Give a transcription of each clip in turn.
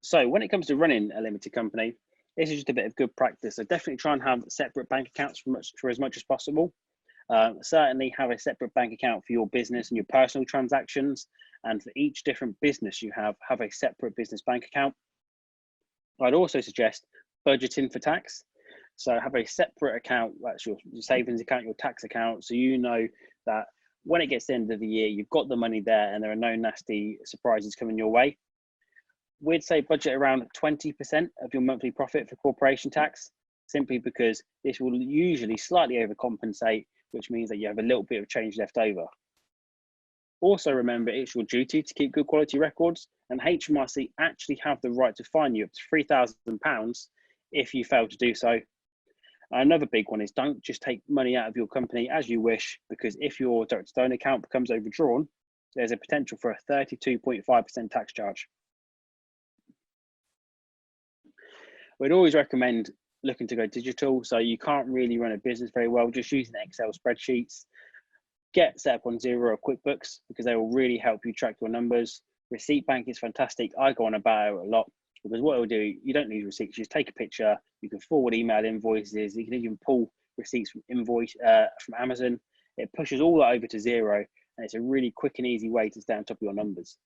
So when it comes to running a limited company, this is just a bit of good practice. So definitely try and have separate bank accounts for as much as possible. Certainly have a separate bank account for your business and your personal transactions. And for each different business you have a separate business bank account. I'd also suggest budgeting for tax. So have a separate account, that's your savings account, your tax account. So you know that when it gets to the end of the year, you've got the money there and there are no nasty surprises coming your way. We'd say budget around 20% of your monthly profit for corporation tax, simply because this will usually slightly overcompensate, which means that you have a little bit of change left over. Also remember, it's your duty to keep good quality records, and HMRC actually have the right to fine you up to £3,000 if you fail to do so. Another big one is don't just take money out of your company as you wish, because if your director's own account becomes overdrawn, there's a potential for a 32.5% tax charge. We'd always recommend looking to go digital. So you can't really run a business very well just using Excel spreadsheets. Get set up on Xero or QuickBooks because they will really help you track your numbers. Receipt Bank is fantastic. I go on about it a lot because what it will do, you don't need receipts. You just take a picture. You can forward email invoices. You can even pull receipts from from Amazon. It pushes all that over to Xero, and it's a really quick and easy way to stay on top of your numbers.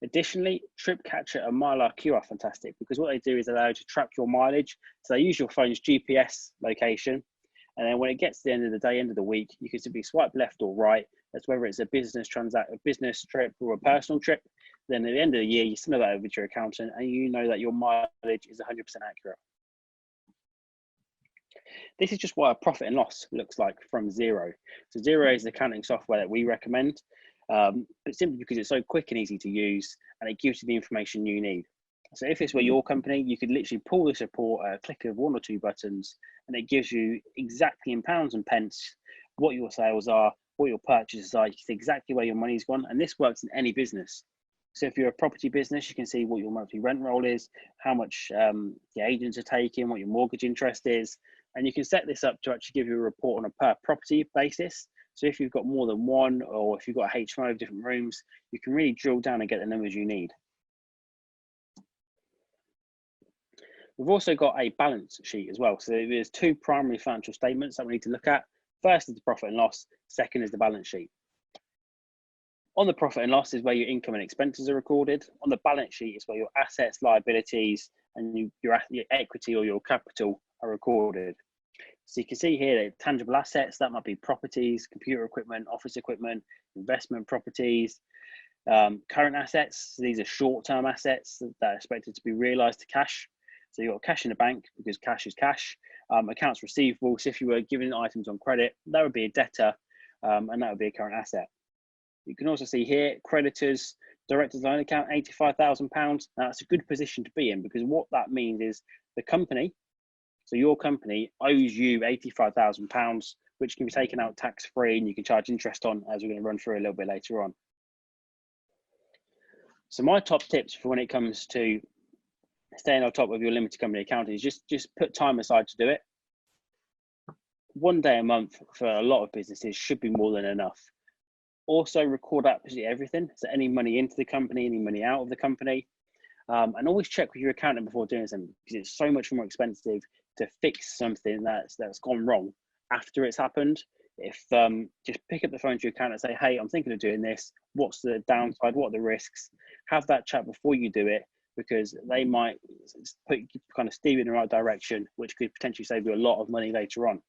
Additionally, TripCatcher and MileRQ are fantastic because what they do is allow you to track your mileage. So they use your phone's GPS location, and then when it gets to the end of the day, end of the week, you can simply swipe left or right. That's whether it's a business trip or a personal trip. Then at the end of the year, you send that over to your accountant, and you know that your mileage is 100% accurate. This is just what a profit and loss looks like from Xero. So Xero is the accounting software that we recommend. But simply because it's so quick and easy to use, and it gives you the information you need. So if this were your company, you could literally pull this report at a click of 1 or 2 buttons, and it gives you exactly in pounds and pence what your sales are, what your purchases are. You can see exactly where your money's gone, and this works in any business. So if you're a property business, you can see what your monthly rent roll is, how much the agents are taking, what your mortgage interest is, and you can set this up to actually give you a report on a per property basis. So if you've got more than one, or if you've got a HMO of different rooms, you can really drill down and get the numbers you need. We've also got a balance sheet as well. So there's 2 primary financial statements that we need to look at. First is the profit and loss. Second is the balance sheet. On the profit and loss is where your income and expenses are recorded. On the balance sheet is where your assets, liabilities, and your equity or your capital are recorded. So you can see here that tangible assets, that might be properties, computer equipment, office equipment, investment properties, current assets. So these are short-term assets that are expected to be realized to cash. So you've got cash in the bank because cash is cash. Accounts receivable, so if you were given items on credit, that would be a debtor, and that would be a current asset. You can also see here, creditors, director's loan account, £85,000. Now that's a good position to be in because what that means is the company, so your company owes you £85,000, which can be taken out tax-free and you can charge interest on, as we're going to run through a little bit later on. So my top tips for when it comes to staying on top of your limited company accounting is just put time aside to do it. 1 day a month for a lot of businesses should be more than enough. Also record absolutely everything. So any money into the company, any money out of the company. And always check with your accountant before doing something because it's so much more expensive to fix something that's gone wrong after it's happened. If just pick up the phone to your accountant and say, hey, I'm thinking of doing this. What's the downside? What are the risks? Have that chat before you do it because they might kind of steer you in the right direction, which could potentially save you a lot of money later on.